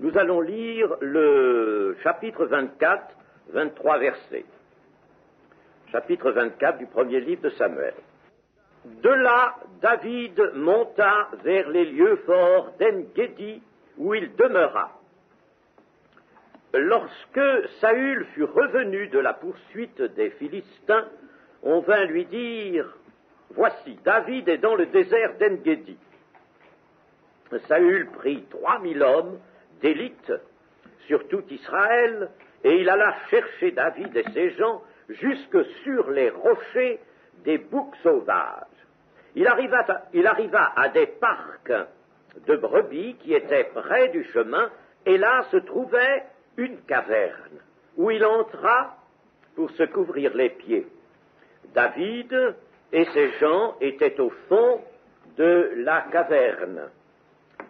Nous allons lire le chapitre 24, 23 versets. Chapitre 24 du premier livre de Samuel. De là, David monta vers les lieux forts d'En-Gedi, où il demeura. Lorsque Saül fut revenu de la poursuite des Philistins, on vint lui dire, « Voici, David est dans le désert d'En-Gedi. » Saül prit 3000 hommes d'élite sur tout Israël, et il alla chercher David et ses gens jusque sur les rochers des boucs sauvages. Il arriva à des parcs de brebis qui étaient près du chemin, et là se trouvait une caverne, où il entra pour se couvrir les pieds. David et ses gens étaient au fond de la caverne.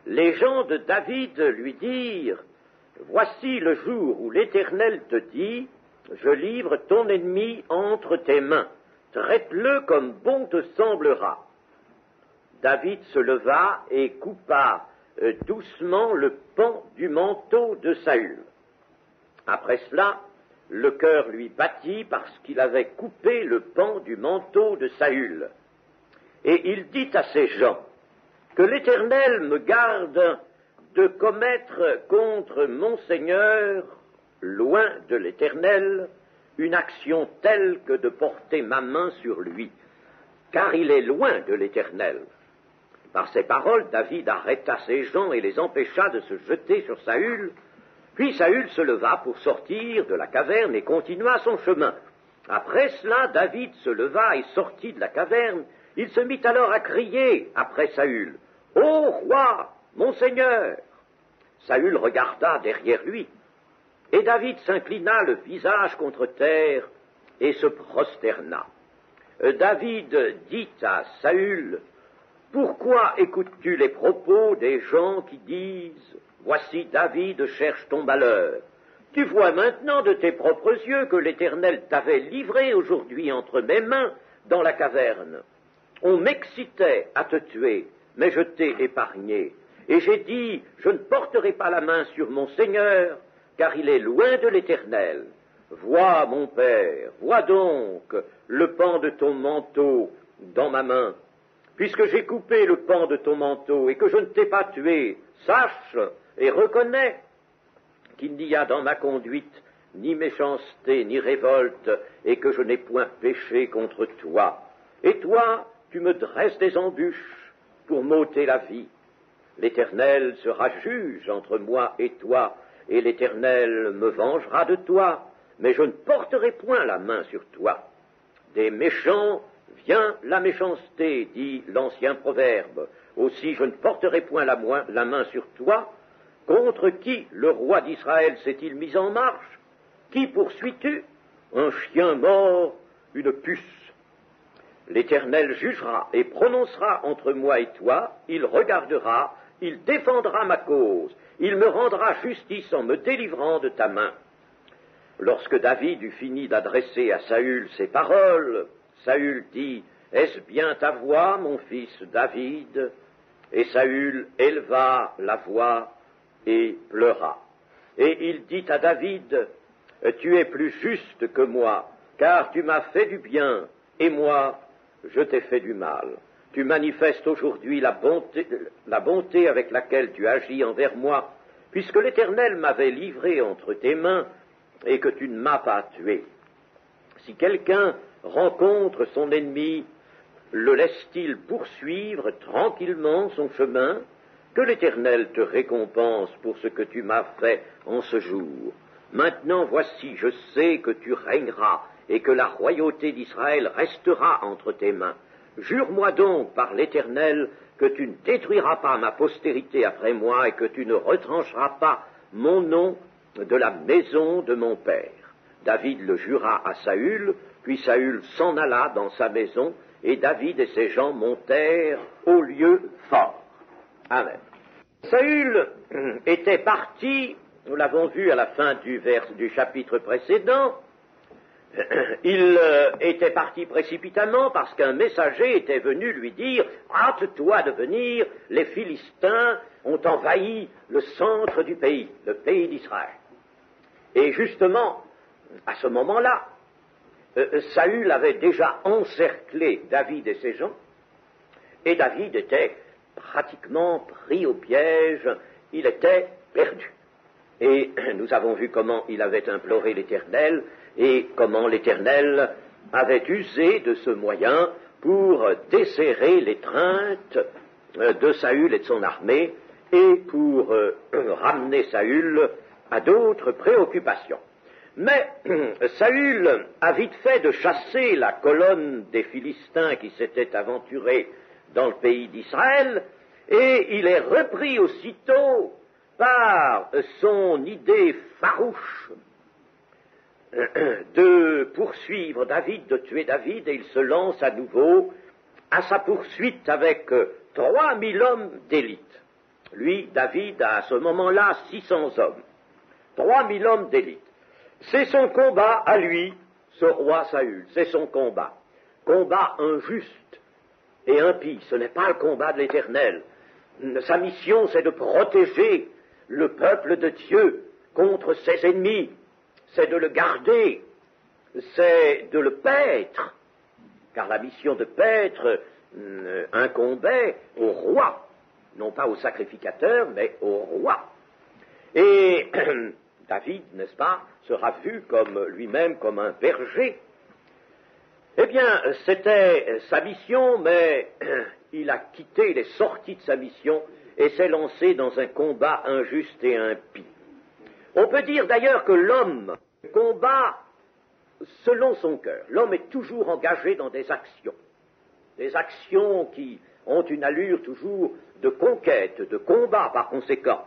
Les gens de David lui dirent, « Voici le jour où l'Éternel te dit, je livre ton ennemi entre tes mains, traite-le comme bon te semblera. » David se leva et coupa doucement le pan du manteau de Saül. Après cela, le cœur lui battit parce qu'il avait coupé le pan du manteau de Saül. Et il dit à ses gens, « Que l'Éternel me garde de commettre contre mon Seigneur, loin de l'Éternel, une action telle que de porter ma main sur lui, car il est loin de l'Éternel. » Par ces paroles, David arrêta ses gens et les empêcha de se jeter sur Saül. Puis Saül se leva pour sortir de la caverne et continua son chemin. Après cela, David se leva et sortit de la caverne. Il se mit alors à crier après Saül, « Ô roi, mon Seigneur !» Saül regarda derrière lui, et David s'inclina le visage contre terre et se prosterna. David dit à Saül, « Pourquoi écoutes-tu les propos des gens qui disent, « Voici David cherche ton malheur. Tu vois maintenant de tes propres yeux que l'Éternel t'avait livré aujourd'hui entre mes mains dans la caverne. On m'excitait à te tuer, mais je t'ai épargné. Et j'ai dit, je ne porterai pas la main sur mon Seigneur, car il est loin de l'Éternel. Vois, mon père, vois donc le pan de ton manteau dans ma main. Puisque j'ai coupé le pan de ton manteau et que je ne t'ai pas tué, sache et reconnais qu'il n'y a dans ma conduite ni méchanceté ni révolte et que je n'ai point péché contre toi. Et toi, tu me dresses des embûches pour m'ôter la vie. L'Éternel sera juge entre moi et toi, et l'Éternel me vengera de toi, mais je ne porterai point la main sur toi. Des méchants vient la méchanceté, dit l'ancien proverbe. Aussi je ne porterai point la main sur toi. Contre qui le roi d'Israël s'est-il mis en marche? Qui poursuis-tu? Un chien mort, une puce. L'Éternel jugera et prononcera entre moi et toi, il regardera, il défendra ma cause, il me rendra justice en me délivrant de ta main. Lorsque David eut fini d'adresser à Saül ces paroles, Saül dit, « Est-ce bien ta voix, mon fils David ?» Et Saül éleva la voix et pleura. Et il dit à David, « Tu es plus juste que moi, car tu m'as fait du bien, et moi, je t'ai fait du mal. Tu manifestes aujourd'hui la bonté avec laquelle tu agis envers moi, puisque l'Éternel m'avait livré entre tes mains, et que tu ne m'as pas tué. Si quelqu'un rencontre son ennemi, le laisse-t-il poursuivre tranquillement son chemin? Que l'Éternel te récompense pour ce que tu m'as fait en ce jour. Maintenant, voici, je sais que tu régneras et que la royauté d'Israël restera entre tes mains. Jure-moi donc par l'Éternel que tu ne détruiras pas ma postérité après moi et que tu ne retrancheras pas mon nom de la maison de mon père. » David le jura à Saül, puis Saül s'en alla dans sa maison, et David et ses gens montèrent au lieu fort. Amen. Saül était parti, nous l'avons vu à la fin du chapitre précédent, il était parti précipitamment parce qu'un messager était venu lui dire « Hâte-toi de venir, les Philistins ont envahi le centre du pays, le pays d'Israël. Et justement, à ce moment-là, Saül avait déjà encerclé David et ses gens, et David était pratiquement pris au piège, il était perdu. Et nous avons vu comment il avait imploré l'Éternel, et comment l'Éternel avait usé de ce moyen pour desserrer l'étreinte de Saül et de son armée, et pour ramener Saül à d'autres préoccupations. Mais Saül a vite fait de chasser la colonne des Philistins qui s'étaient aventurés dans le pays d'Israël, et il est repris aussitôt par son idée farouche de poursuivre David, de tuer David, et il se lance à nouveau à sa poursuite avec 3000 hommes d'élite. Lui, David, a à ce moment-là 600 hommes. 3000 hommes d'élite. C'est son combat à lui, ce roi Saül, c'est son combat. Combat injuste et impie, ce n'est pas le combat de l'Éternel. Sa mission, c'est de protéger le peuple de Dieu contre ses ennemis, c'est de le garder, c'est de le paître, car la mission de paître incombait au roi, non pas au sacrificateur, mais au roi. Et David, n'est-ce pas, sera vu comme lui-même comme un berger. Eh bien, c'était sa mission, mais il a quitté, il est sorti de sa mission et s'est lancé dans un combat injuste et impie. On peut dire d'ailleurs que l'homme combat selon son cœur. L'homme est toujours engagé dans des actions qui ont une allure toujours de conquête, de combat par conséquent.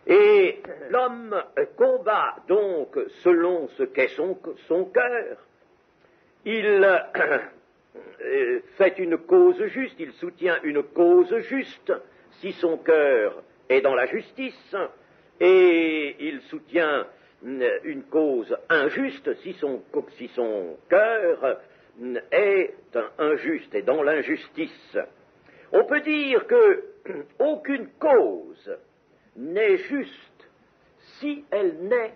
Et l'homme combat donc selon ce qu'est son cœur. Il fait une cause juste, il soutient une cause juste si son cœur est dans la justice, et il soutient une cause injuste si son cœur est injuste et dans l'injustice. On peut dire que aucune cause n'est juste si elle naît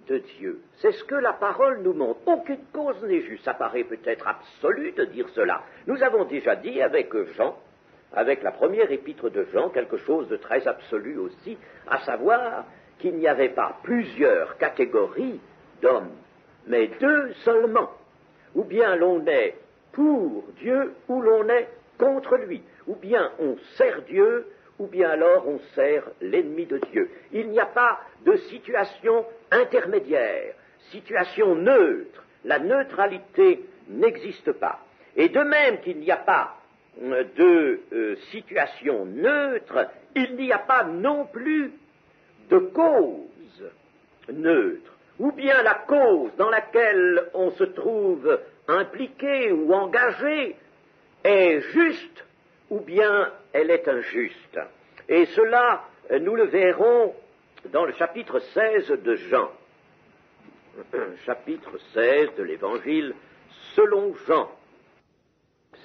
de Dieu. C'est ce que la parole nous montre. Aucune cause n'est juste. Ça paraît peut-être absolu de dire cela. Nous avons déjà dit avec Jean, avec la première épître de Jean, quelque chose de très absolu aussi, à savoir qu'il n'y avait pas plusieurs catégories d'hommes, mais deux seulement. Ou bien l'on est pour Dieu, ou l'on est contre lui. Ou bien on sert Dieu, ou bien alors on sert l'ennemi de Dieu. Il n'y a pas de situation intermédiaire, situation neutre. La neutralité n'existe pas. Et de même qu'il n'y a pas de situation neutre, il n'y a pas non plus de cause neutre. Ou bien la cause dans laquelle on se trouve impliqué ou engagé est juste, ou bien elle est injuste. Et cela, nous le verrons dans le chapitre 16 de Jean. Chapitre 16 de l'Évangile selon Jean.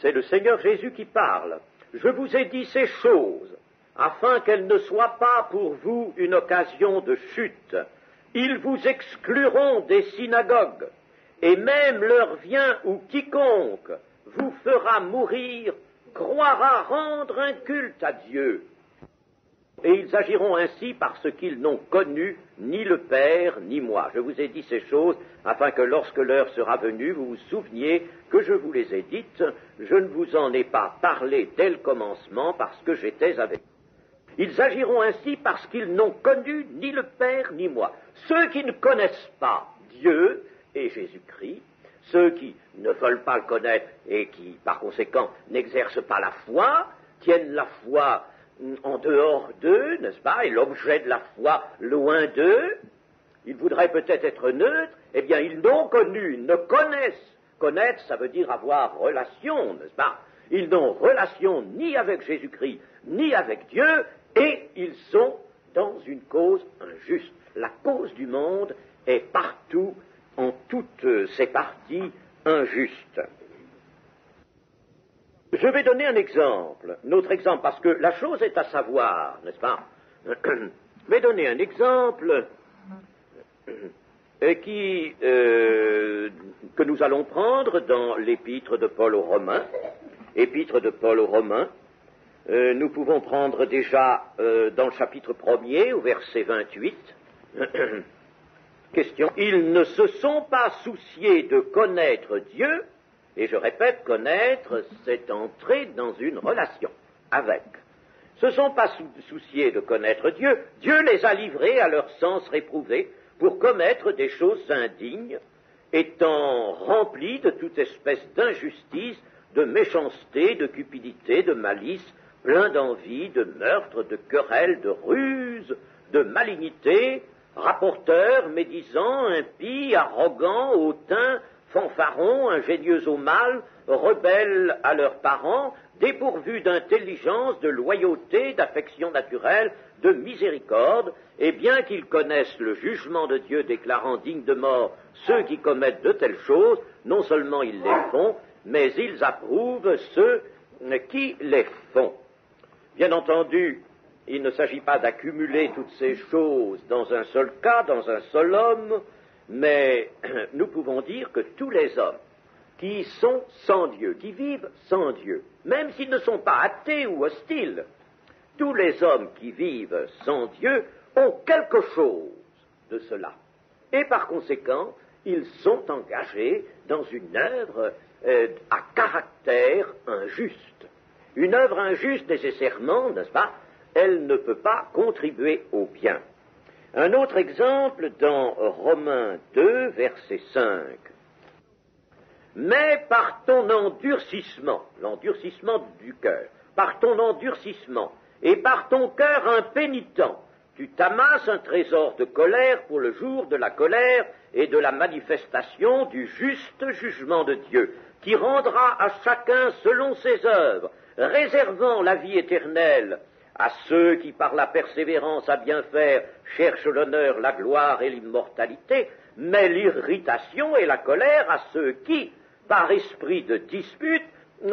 C'est le Seigneur Jésus qui parle. Je vous ai dit ces choses, afin qu'elles ne soient pas pour vous une occasion de chute. Ils vous excluront des synagogues, et même l'heure vient où quiconque vous fera mourir croira rendre un culte à Dieu. Et ils agiront ainsi parce qu'ils n'ont connu ni le Père ni moi. Je vous ai dit ces choses afin que lorsque l'heure sera venue, vous vous souveniez que je vous les ai dites. Je ne vous en ai pas parlé dès le commencement parce que j'étais avec vous. Ils agiront ainsi parce qu'ils n'ont connu ni le Père ni moi. Ceux qui ne connaissent pas Dieu et Jésus-Christ, ceux qui ne veulent pas le connaître et qui, par conséquent, n'exercent pas la foi, tiennent la foi en dehors d'eux, n'est-ce pas, et l'objet de la foi loin d'eux, ils voudraient peut-être être neutres, eh bien, ils n'ont connu, ne connaissent. Connaître, ça veut dire avoir relation, n'est-ce pas? Ils n'ont relation ni avec Jésus-Christ, ni avec Dieu, et ils sont dans une cause injuste. La cause du monde est partout, en toutes ses parties, injuste. Je vais donner un exemple, parce que la chose est à savoir, n'est-ce pas? Je vais donner un exemple que nous allons prendre dans l'épître de Paul aux Romains. Épître de Paul aux Romains, nous pouvons prendre déjà dans le chapitre 1er, au verset 28, question. Ils ne se sont pas souciés de connaître Dieu, et je répète, connaître, c'est entrer dans une relation avec. Se sont pas souciés de connaître Dieu, Dieu les a livrés à leur sens réprouvé pour commettre des choses indignes, étant remplis de toute espèce d'injustice, de méchanceté, de cupidité, de malice, plein d'envie, de meurtre, de querelles, de ruse, de malignité, rapporteurs, médisants, impies, arrogants, hautains, fanfarons, ingénieux au mal, rebelles à leurs parents, dépourvus d'intelligence, de loyauté, d'affection naturelle, de miséricorde, et bien qu'ils connaissent le jugement de Dieu déclarant dignes de mort ceux qui commettent de telles choses, non seulement ils les font, mais ils approuvent ceux qui les font. Bien entendu, il ne s'agit pas d'accumuler toutes ces choses dans un seul cas, dans un seul homme, mais nous pouvons dire que tous les hommes qui sont sans Dieu, qui vivent sans Dieu, même s'ils ne sont pas athées ou hostiles, tous les hommes qui vivent sans Dieu ont quelque chose de cela. Et par conséquent, ils sont engagés dans une œuvre à caractère injuste. Une œuvre injuste, nécessairement, n'est-ce pas, elle ne peut pas contribuer au bien. Un autre exemple dans Romains 2, verset 5. Mais par ton endurcissement, l'endurcissement du cœur, par ton endurcissement et par ton cœur impénitent, tu t'amasses un trésor de colère pour le jour de la colère et de la manifestation du juste jugement de Dieu, qui rendra à chacun selon ses œuvres, réservant la vie éternelle à ceux qui, par la persévérance à bien faire, cherchent l'honneur, la gloire et l'immortalité, mais l'irritation et la colère à ceux qui, par esprit de dispute,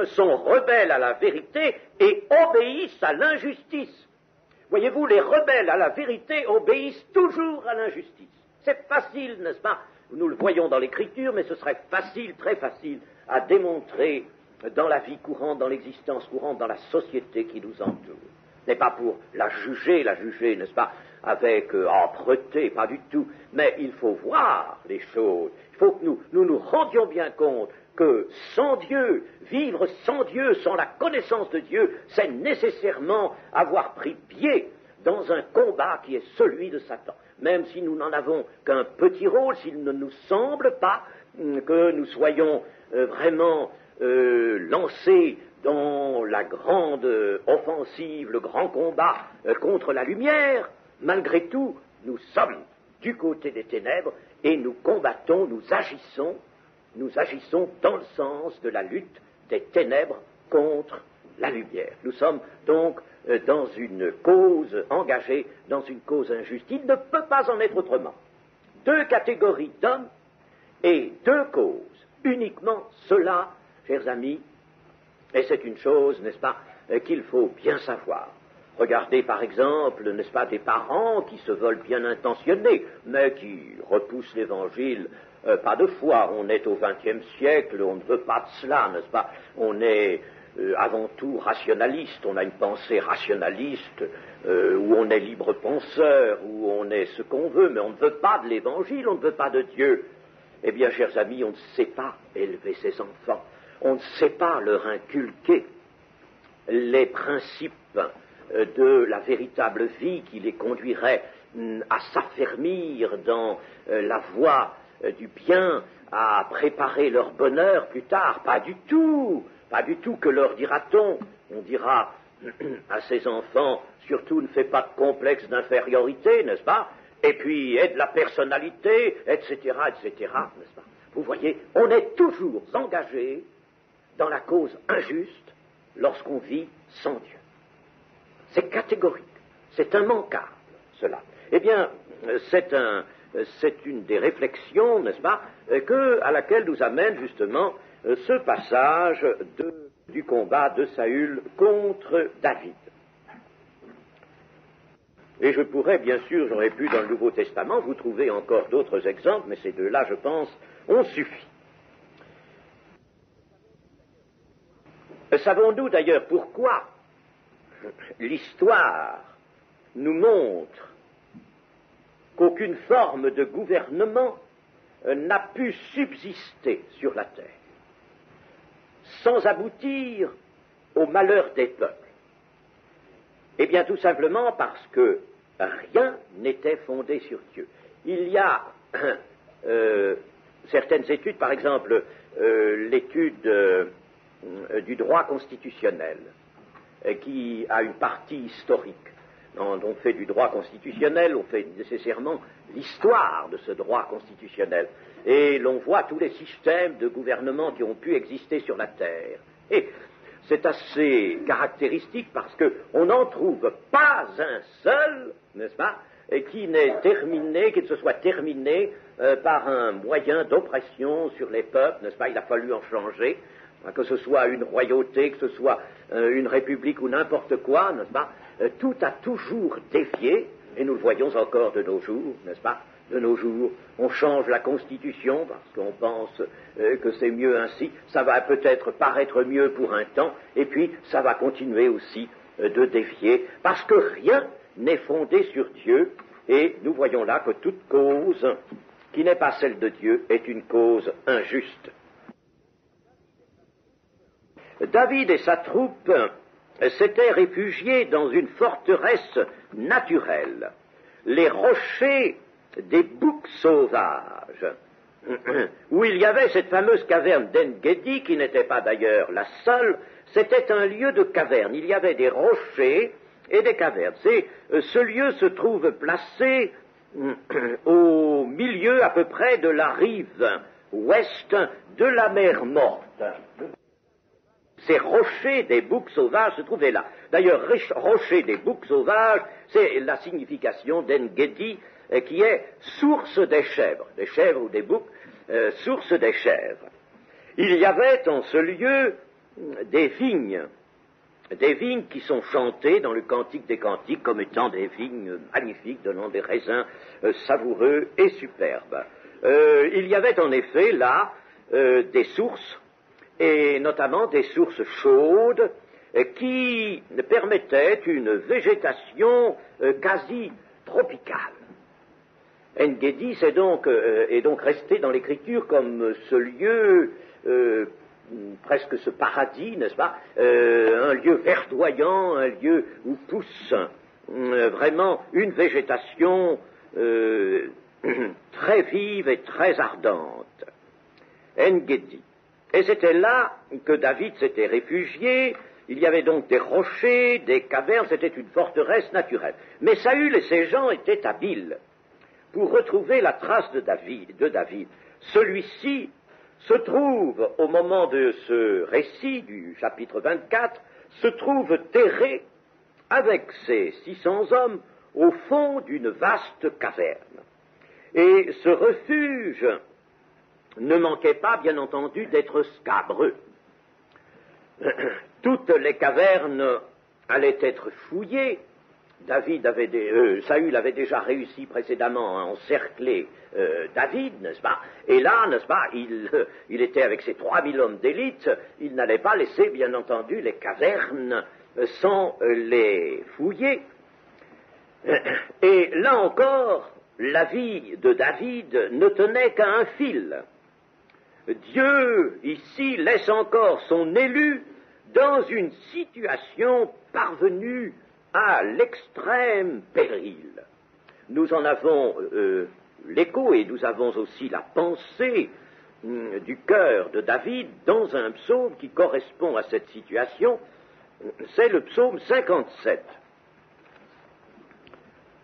sont rebelles à la vérité et obéissent à l'injustice. Voyez-vous, les rebelles à la vérité obéissent toujours à l'injustice. C'est facile, n'est-ce pas? Nous le voyons dans l'Écriture, mais ce serait facile, très facile, à démontrer dans la vie courante, dans l'existence courante, dans la société qui nous entoure. Ce n'est pas pour la juger, n'est-ce pas, avec âpreté, pas du tout, mais il faut voir les choses. Il faut que nous rendions bien compte que sans Dieu, vivre sans Dieu, sans la connaissance de Dieu, c'est nécessairement avoir pris pied dans un combat qui est celui de Satan. Même si nous n'en avons qu'un petit rôle, s'il ne nous semble pas que nous soyons vraiment lancés dans la grande offensive, le grand combat contre la lumière, malgré tout, nous sommes du côté des ténèbres et nous combattons, nous agissons dans le sens de la lutte des ténèbres contre la lumière. Nous sommes donc dans une cause engagée, dans une cause injuste. Il ne peut pas en être autrement. Deux catégories d'hommes et deux causes. Uniquement cela, chers amis, et c'est une chose, n'est-ce pas, qu'il faut bien savoir. Regardez par exemple, n'est-ce pas, des parents qui se veulent bien intentionnés, mais qui repoussent l'Évangile pas de foi. On est au XXe siècle, on ne veut pas de cela, n'est-ce pas? On est avant tout rationaliste, on a une pensée rationaliste, où on est libre penseur, où on est ce qu'on veut, mais on ne veut pas de l'Évangile, on ne veut pas de Dieu. Eh bien, chers amis, on ne sait pas élever ses enfants, on ne sait pas leur inculquer les principes de la véritable vie qui les conduirait à s'affermir dans la voie du bien, à préparer leur bonheur plus tard. Pas du tout, que leur dira-t-on? On dira à ses enfants, surtout ne fais pas de complexe d'infériorité, n'est-ce pas? Et puis aide la personnalité, etc., n'est-ce pas? Vous voyez, on est toujours engagé dans la cause injuste lorsqu'on vit sans Dieu. C'est catégorique, c'est immanquable, cela. Eh bien, c'est une des réflexions, n'est-ce pas, à laquelle nous amène justement ce passage de du combat de Saül contre David. Et je pourrais, bien sûr, j'aurais pu dans le Nouveau Testament vous trouver encore d'autres exemples, mais ces deux-là, je pense, ont suffi. Savons-nous d'ailleurs pourquoi l'histoire nous montre qu'aucune forme de gouvernement n'a pu subsister sur la terre sans aboutir au malheur des peuples? Eh bien, tout simplement parce que rien n'était fondé sur Dieu. Il y a certaines études, par exemple l'étude du droit constitutionnel, qui a une partie historique. Quand on fait du droit constitutionnel, on fait nécessairement l'histoire de ce droit constitutionnel. Et l'on voit tous les systèmes de gouvernement qui ont pu exister sur la Terre. Et c'est assez caractéristique parce qu'on n'en trouve pas un seul, n'est-ce pas, qui n'ait terminé, qui ne se soit terminé par un moyen d'oppression sur les peuples, n'est-ce pas? Il a fallu en changer, que ce soit une royauté, que ce soit une république ou n'importe quoi, n'est-ce pas? Tout a toujours dévié, et nous le voyons encore de nos jours, n'est-ce pas? De nos jours, on change la Constitution parce qu'on pense que c'est mieux ainsi. Ça va peut-être paraître mieux pour un temps, et puis ça va continuer aussi de dévier, parce que rien n'est fondé sur Dieu, et nous voyons là que toute cause qui n'est pas celle de Dieu est une cause injuste. David et sa troupe s'étaient réfugiés dans une forteresse naturelle, les rochers des boucs sauvages, où il y avait cette fameuse caverne d'En-Gedi, qui n'était pas d'ailleurs la seule. C'était un lieu de caverne. Il y avait des rochers et des cavernes. Ce lieu se trouve placé au milieu à peu près de la rive ouest de la mer Morte. Ces rochers des boucs sauvages se trouvaient là. D'ailleurs, rochers des boucs sauvages, c'est la signification d'En-Gedi, qui est source des chèvres ou des boucs, source des chèvres. Il y avait en ce lieu des vignes qui sont chantées dans le Cantique des Cantiques comme étant des vignes magnifiques, donnant des raisins savoureux et superbes. Il y avait en effet là des sources, et notamment des sources chaudes, qui permettaient une végétation quasi tropicale. En-Gedi est donc resté dans l'Écriture comme ce lieu, presque ce paradis, n'est-ce pas, un lieu verdoyant, un lieu où pousse vraiment une végétation très vive et très ardente. En-Gedi. Et c'était là que David s'était réfugié. Il y avait donc des rochers, des cavernes, c'était une forteresse naturelle. Mais Saül et ses gens étaient habiles pour retrouver la trace de David. Celui-ci se trouve, au moment de ce récit du chapitre 24, se trouve terré avec ses 600 hommes au fond d'une vaste caverne. Et ce refuge ne manquait pas, bien entendu, d'être scabreux. Toutes les cavernes allaient être fouillées. Saül avait déjà réussi précédemment à encercler David, n'est-ce pas? Et là, n'est-ce pas, il était avec ses 3000 hommes d'élite, il n'allait pas laisser, bien entendu, les cavernes sans les fouiller. Et là encore, la vie de David ne tenait qu'à un fil. Dieu, ici, laisse encore son élu dans une situation parvenue à l'extrême péril. Nous en avons l'écho et nous avons aussi la pensée du cœur de David dans un psaume qui correspond à cette situation. C'est le psaume 57.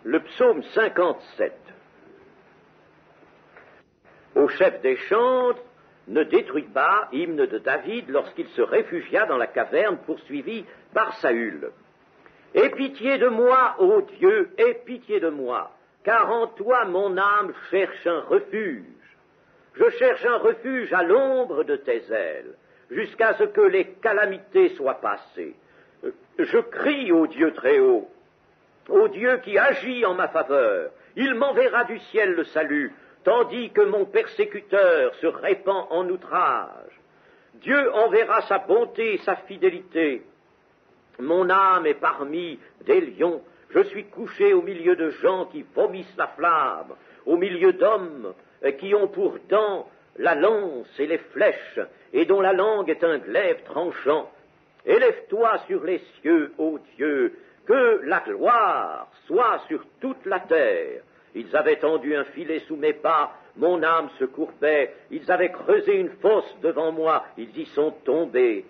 Le psaume 57. Au chef des chantres, ne détruis pas, hymne de David, lorsqu'il se réfugia dans la caverne poursuivi par Saül. Aie pitié de moi, ô Dieu, aie pitié de moi, car en toi mon âme cherche un refuge. Je cherche un refuge à l'ombre de tes ailes. jusqu'à ce que les calamités soient passées. Je crie au Dieu très haut, au Dieu qui agit en ma faveur. Il m'enverra du ciel le salut, tandis que mon persécuteur se répand en outrage. Dieu enverra sa bonté et sa fidélité. Mon âme est parmi des lions. Je suis couché au milieu de gens qui vomissent la flamme, au milieu d'hommes qui ont pour dents la lance et les flèches, et dont la langue est un glaive tranchant. Élève-toi sur les cieux, ô Dieu, que la gloire soit sur toute la terre. Ils avaient tendu un filet sous mes pas, mon âme se courbait, ils avaient creusé une fosse devant moi, ils y sont tombés.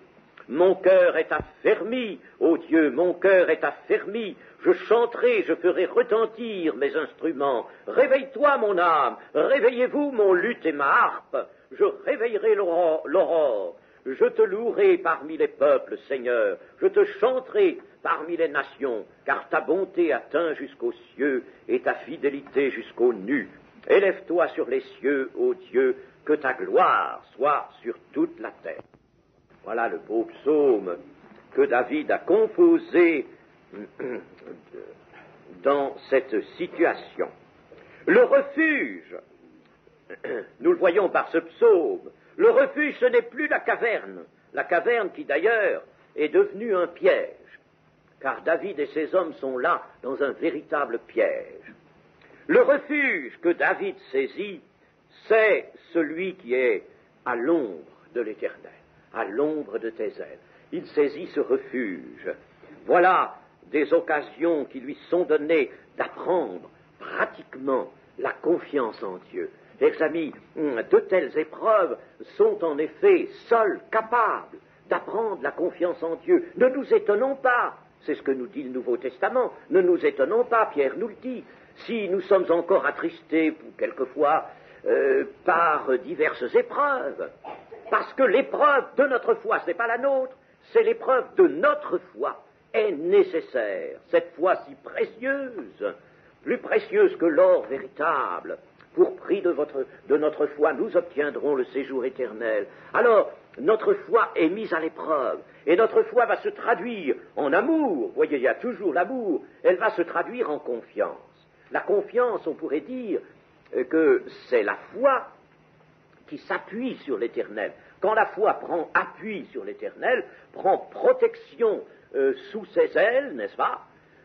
Mon cœur est affermi, ô Dieu, mon cœur est affermi, je chanterai, je ferai retentir mes instruments. Réveille-toi, mon âme, réveillez-vous, mon luth et ma harpe, je réveillerai l'aurore. Je te louerai parmi les peuples, Seigneur, je te chanterai parmi les nations, car ta bonté atteint jusqu'aux cieux et ta fidélité jusqu'aux nues. Élève-toi sur les cieux, ô Dieu, que ta gloire soit sur toute la terre. Voilà le beau psaume que David a composé dans cette situation. Le refuge, nous le voyons par ce psaume, le refuge ce n'est plus la caverne qui d'ailleurs est devenue un piège, car David et ses hommes sont là dans un véritable piège. Le refuge que David saisit, c'est celui qui est à l'ombre de l'Éternel, à l'ombre de tes ailes. Il saisit ce refuge. Voilà des occasions qui lui sont données d'apprendre pratiquement la confiance en Dieu. Les amis, de telles épreuves sont en effet seules capables d'apprendre la confiance en Dieu. Ne nous étonnons pas, c'est ce que nous dit le Nouveau Testament, ne nous étonnons pas, Pierre nous le dit, si nous sommes encore attristés quelquefois par diverses épreuves, parce que l'épreuve de notre foi, ce n'est pas la nôtre, c'est l'épreuve de notre foi, est nécessaire, cette foi si précieuse, plus précieuse que l'or véritable. Pour prix de notre foi, nous obtiendrons le séjour éternel. Alors, notre foi est mise à l'épreuve, et notre foi va se traduire en amour. Vous voyez, il y a toujours l'amour. Elle va se traduire en confiance. La confiance, on pourrait dire que c'est la foi qui s'appuie sur l'éternel. Quand la foi prend appui sur l'éternel, prend protection sous ses ailes, n'est-ce pas?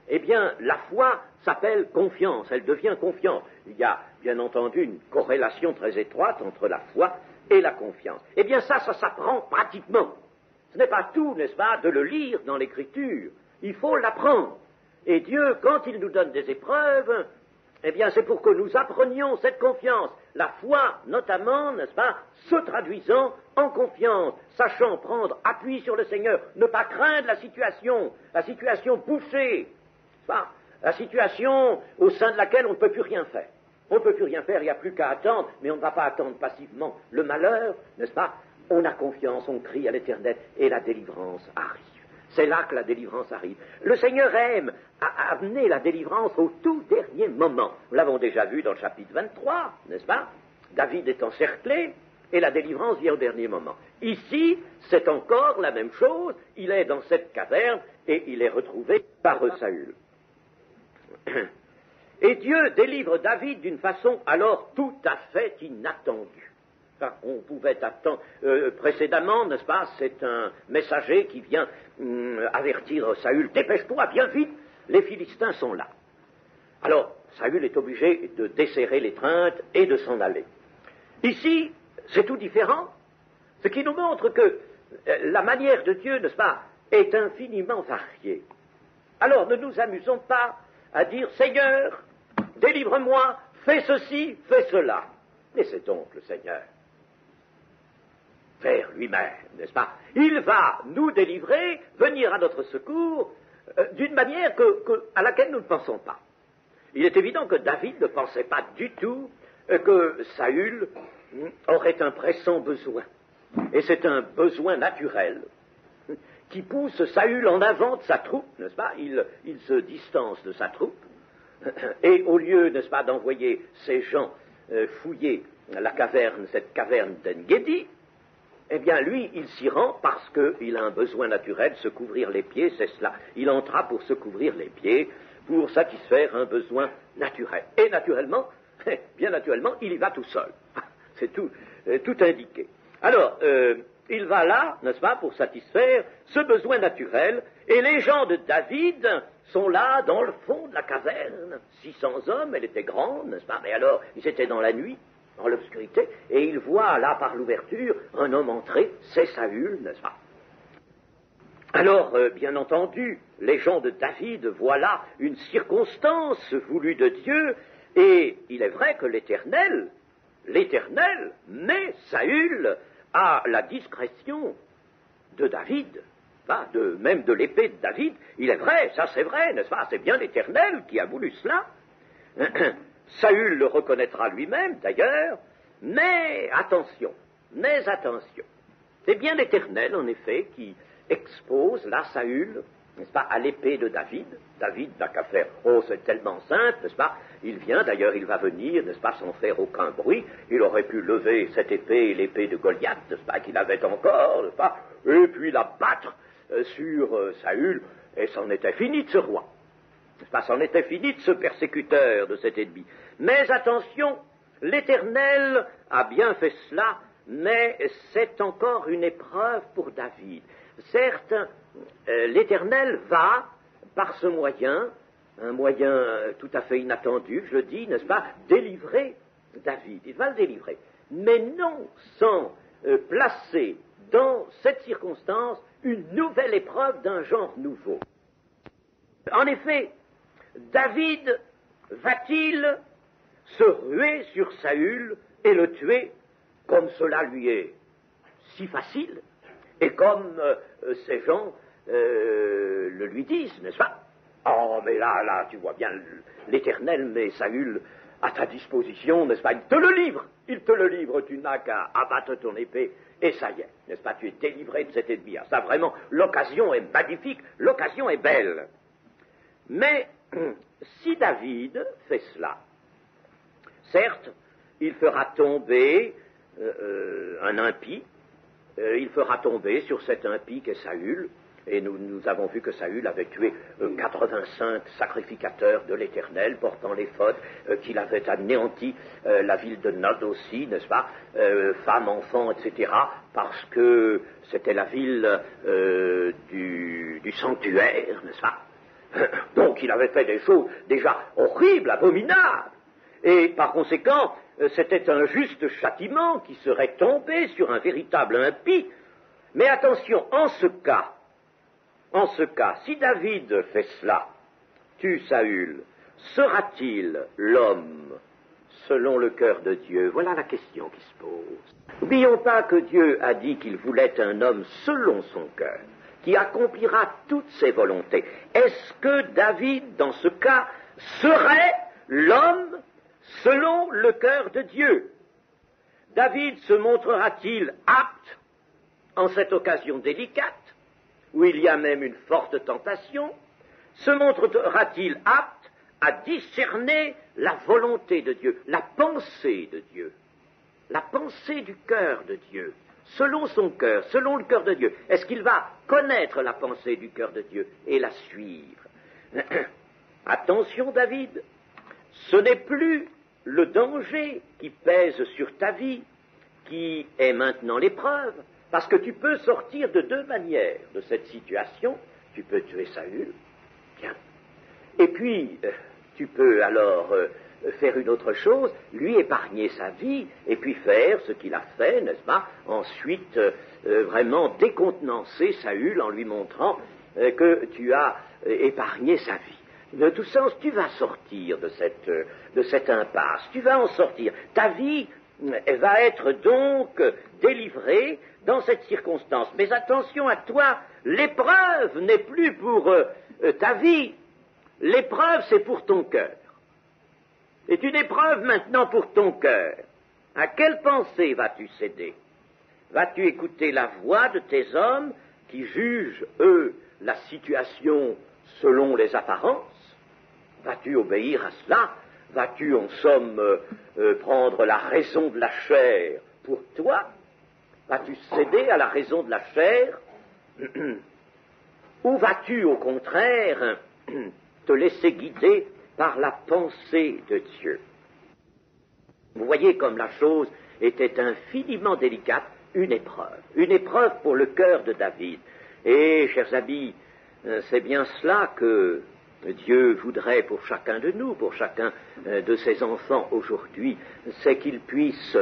Eh bien, la foi s'appelle confiance, elle devient confiance. Il y a, bien entendu, une corrélation très étroite entre la foi et la confiance. Eh bien, ça s'apprend pratiquement. Ce n'est pas tout, n'est-ce pas, de le lire dans l'Écriture. Il faut l'apprendre. Et Dieu, quand il nous donne des épreuves, eh bien, c'est pour que nous apprenions cette confiance. La foi, notamment, n'est-ce pas, se traduisant en confiance, sachant prendre appui sur le Seigneur, ne pas craindre la situation bouchée, la situation au sein de laquelle on ne peut plus rien faire. On ne peut plus rien faire, il n'y a plus qu'à attendre, mais on ne va pas attendre passivement le malheur, n'est-ce pas? On a confiance, on crie à l'Éternel, et la délivrance arrive. C'est là que la délivrance arrive. Le Seigneur aime amener la délivrance au tout dernier moment. Nous l'avons déjà vu dans le chapitre 23, n'est-ce pas? David est encerclé, et la délivrance vient au dernier moment. Ici, c'est encore la même chose, il est dans cette caverne, et il est retrouvé par Saül. Et Dieu délivre David d'une façon alors tout à fait inattendue. Enfin, on pouvait attendre précédemment, n'est-ce pas, c'est un messager qui vient avertir Saül, dépêche-toi, viens vite, les Philistins sont là. Alors, Saül est obligé de desserrer l'étreinte et de s'en aller. Ici, c'est tout différent, ce qui nous montre que la manière de Dieu, n'est-ce pas, est infiniment variée. Alors, ne nous amusons pas à dire, Seigneur, délivre-moi, fais ceci, fais cela. Laissez donc le Seigneur faire lui-même, n'est-ce pas? Il va nous délivrer, venir à notre secours, d'une manière à laquelle nous ne pensons pas. Il est évident que David ne pensait pas du tout que Saül aurait un pressant besoin. Et c'est un besoin naturel qui pousse Saül en avant de sa troupe, n'est-ce pas? Il se distance de sa troupe, et au lieu, n'est-ce pas, d'envoyer ces gens fouiller la caverne, cette caverne d'En-Gedi, eh bien lui, il s'y rend parce qu'il a un besoin naturel, se couvrir les pieds, c'est cela. Il entra pour se couvrir les pieds, pour satisfaire un besoin naturel. Et naturellement, bien naturellement, il y va tout seul. C'est tout indiqué. Alors, il va là, n'est-ce pas, pour satisfaire ce besoin naturel, et les gens de David sont là, dans le fond de la caverne. 600 hommes, elle était grande, n'est-ce pas, mais alors, ils étaient dans la nuit, dans l'obscurité, et ils voient là, par l'ouverture, un homme entrer, c'est Saül, n'est-ce pas. Alors, bien entendu, les gens de David voient là une circonstance voulue de Dieu, et il est vrai que l'Éternel met Saül à la discrétion de David, même de l'épée de David. Il est vrai, ça c'est vrai, n'est-ce pas? C'est bien l'Éternel qui a voulu cela. Saül le reconnaîtra lui-même d'ailleurs, mais attention, c'est bien l'Éternel en effet qui expose là Saül, n'est-ce pas, à l'épée de David. David n'a qu'à faire, oh c'est tellement simple, n'est-ce pas, il vient, d'ailleurs il va venir, n'est-ce pas, sans faire aucun bruit, il aurait pu lever cette épée et l'épée de Goliath, n'est-ce pas, qu'il avait encore, n'est-ce pas, et puis la battre sur Saül, et c'en était fini de ce roi, n'est-ce pas, c'en était fini de ce persécuteur, de cet ennemi. Mais attention, l'Éternel a bien fait cela, mais c'est encore une épreuve pour David. Certes, l'Éternel va, par ce moyen, un moyen tout à fait inattendu, je le dis, n'est-ce pas, délivrer David. Il va le délivrer. Mais non sans placer dans cette circonstance une nouvelle épreuve d'un genre nouveau. En effet, David va-t-il se ruer sur Saül et le tuer comme cela lui est si facile et comme ces gens le lui disent, n'est-ce pas? Oh, mais là, tu vois bien, l'Éternel met Saül à ta disposition, n'est-ce pas? Il te le livre, tu n'as qu'à abattre ton épée, et ça y est, n'est-ce pas? Tu es délivré de cet ennemi. Ça, vraiment, l'occasion est magnifique, l'occasion est belle. Mais, si David fait cela, certes, il fera tomber un impie, il fera tomber sur cet impie qu'est Saül, et nous avons vu que Saül avait tué 85 sacrificateurs de l'Éternel, portant l'éphod, qu'il avait anéanti la ville de Nod aussi, n'est-ce pas, femmes, enfants, etc., parce que c'était la ville du sanctuaire, n'est-ce pas. Donc il avait fait des choses déjà horribles, abominables, et par conséquent, c'était un juste châtiment qui serait tombé sur un véritable impie. Mais attention, en ce cas, si David fait cela, tue Saül, sera-t-il l'homme selon le cœur de Dieu? Voilà la question qui se pose. N'oublions pas que Dieu a dit qu'il voulait un homme selon son cœur, qui accomplira toutes ses volontés. Est-ce que David, dans ce cas, serait l'homme selon le cœur de Dieu? David se montrera-t-il apte, en cette occasion délicate, où il y a même une forte tentation, se montrera-t-il apte à discerner la volonté de Dieu, la pensée de Dieu, la pensée du cœur de Dieu, selon son cœur, selon le cœur de Dieu? Est-ce qu'il va connaître la pensée du cœur de Dieu et la suivre? Attention, David, ce n'est plus le danger qui pèse sur ta vie qui est maintenant l'épreuve, parce que tu peux sortir de deux manières de cette situation. Tu peux tuer Saül, bien, et puis tu peux alors faire une autre chose, lui épargner sa vie, et puis faire ce qu'il a fait, n'est-ce pas, ensuite vraiment décontenancer Saül en lui montrant que tu as épargné sa vie. De tout sens, tu vas sortir de cette impasse, tu vas en sortir. Ta vie va être donc délivrée dans cette circonstance. Mais attention à toi, l'épreuve n'est plus pour ta vie, l'épreuve c'est pour ton cœur. C'est une épreuve maintenant pour ton cœur. À quelle pensée vas-tu céder? Vas-tu écouter la voix de tes hommes qui jugent, eux, la situation selon les apparences? Vas-tu obéir à cela? Vas-tu, en somme, prendre la raison de la chair pour toi? Vas-tu céder à la raison de la chair? Ou vas-tu, au contraire, te laisser guider par la pensée de Dieu? Vous voyez comme la chose était infiniment délicate, une épreuve pour le cœur de David. Et, chers amis, c'est bien cela que Dieu voudrait pour chacun de nous, pour chacun de ses enfants aujourd'hui, c'est qu'ils puissent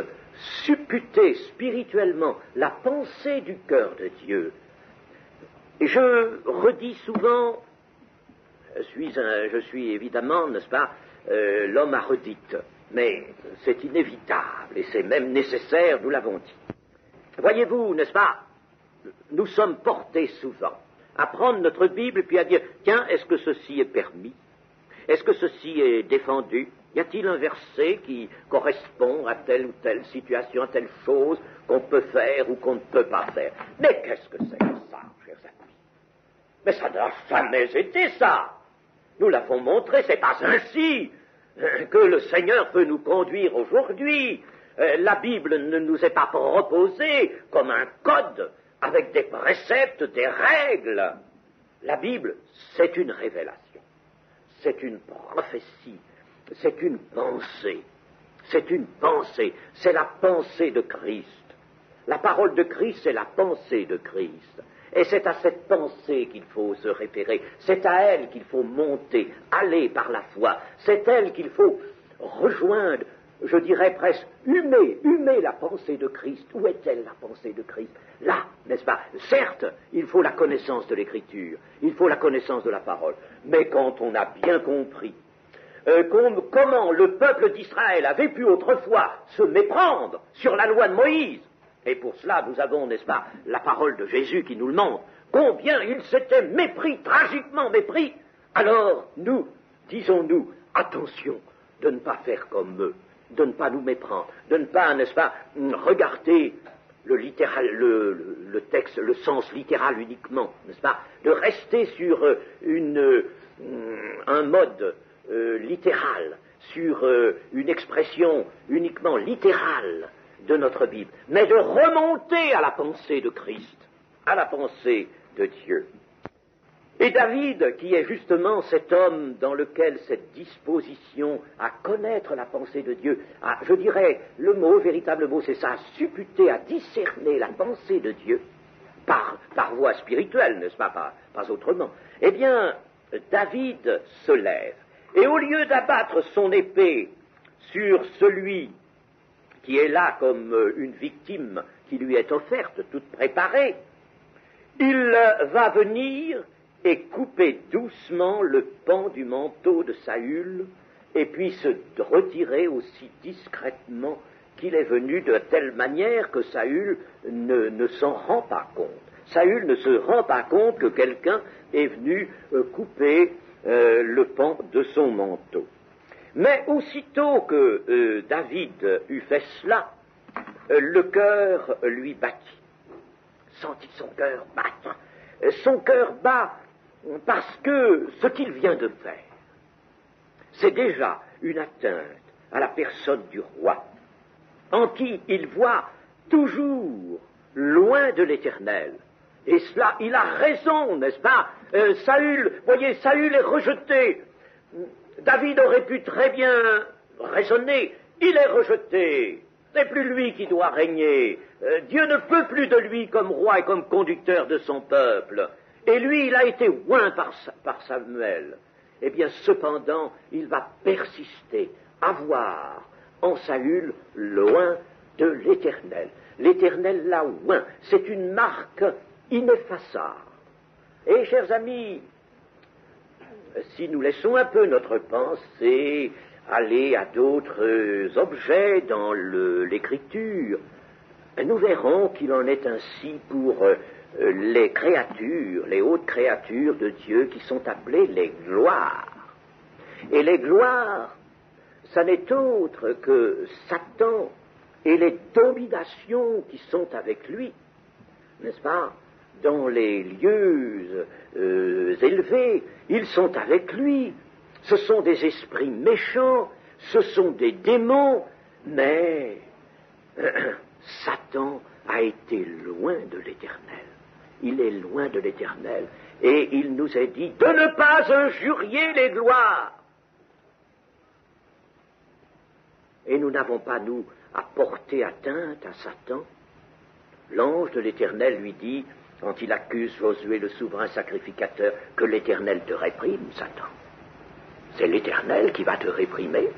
supputer spirituellement la pensée du cœur de Dieu. Et je redis souvent, je suis évidemment, n'est-ce pas, l'homme à redite, mais c'est inévitable et c'est même nécessaire, nous l'avons dit. Voyez-vous, n'est-ce pas, nous sommes portés souvent à prendre notre Bible puis à dire, tiens, est-ce que ceci est permis? Est-ce que ceci est défendu? Y a-t-il un verset qui correspond à telle ou telle situation, à telle chose qu'on peut faire ou qu'on ne peut pas faire? Mais qu'est-ce que c'est que ça, chers amis? Mais ça n'a jamais été ça. Nous l'avons montré, c'est pas ainsi que le Seigneur peut nous conduire aujourd'hui. La Bible ne nous est pas proposée comme un code avec des préceptes, des règles. La Bible, c'est une révélation, c'est une prophétie, c'est une pensée, c'est la pensée de Christ. La parole de Christ, c'est la pensée de Christ. Et c'est à cette pensée qu'il faut se référer, c'est à elle qu'il faut monter, aller par la foi, c'est elle qu'il faut rejoindre, je dirais presque, humer la pensée de Christ. Où est-elle la pensée de Christ? Là, n'est-ce pas? Certes, il faut la connaissance de l'Écriture, il faut la connaissance de la parole, mais quand on a bien compris comment le peuple d'Israël avait pu autrefois se méprendre sur la loi de Moïse, et pour cela nous avons, n'est-ce pas, la parole de Jésus qui nous le montre, combien ils s'étaient mépris, tragiquement mépris, alors nous, disons-nous, attention de ne pas faire comme eux, de ne pas nous méprendre, de ne pas, n'est-ce pas, regarder le texte, le sens littéral uniquement, n'est-ce pas, de rester sur un mode littéral, sur une expression uniquement littérale de notre Bible, mais de remonter à la pensée de Christ, à la pensée de Dieu. Et David, qui est justement cet homme dans lequel cette disposition à connaître la pensée de Dieu, je dirais, le véritable mot, c'est ça, à supputer, à discerner la pensée de Dieu, par voie spirituelle, n'est-ce pas, pas autrement. Eh bien, David se lève, et au lieu d'abattre son épée sur celui qui est là comme une victime qui lui est offerte, toute préparée, il va venir et couper doucement le pan du manteau de Saül, et puis se retirer aussi discrètement qu'il est venu, de telle manière que Saül ne s'en rend pas compte. Saül ne se rend pas compte que quelqu'un est venu couper le pan de son manteau. Mais aussitôt que David eut fait cela, le cœur lui battit. Sentit son cœur battre. Son cœur bat parce que ce qu'il vient de faire, c'est déjà une atteinte à la personne du roi, en qui il voit toujours loin de l'Éternel. Et cela, il a raison, n'est-ce pas? Saül est rejeté. David aurait pu très bien raisonner, il est rejeté, c'est plus lui qui doit régner, Dieu ne peut plus de lui comme roi et comme conducteur de son peuple, et lui il a été oint par Samuel. Eh bien cependant, il va persister à voir en Saül loin de l'Éternel. L'Éternel l'a oint, c'est une marque ineffaçable. Et chers amis, si nous laissons un peu notre pensée aller à d'autres objets dans l'Écriture, nous verrons qu'il en est ainsi pour les créatures, les hautes créatures de Dieu qui sont appelées les gloires. Et les gloires, ça n'est autre que Satan et les dominations qui sont avec lui, n'est-ce pas? Dans les lieux élevés, ils sont avec lui. Ce sont des esprits méchants, ce sont des démons, mais Satan a été loin de l'Éternel. Il est loin de l'Éternel. Et il nous est dit de ne pas injurier les gloires. Et nous n'avons pas, nous, à porter atteinte à Satan. L'ange de l'Éternel lui dit, quand il accuse Josué, le souverain sacrificateur, que l'Éternel te réprime, Satan. C'est l'Éternel qui va te réprimer.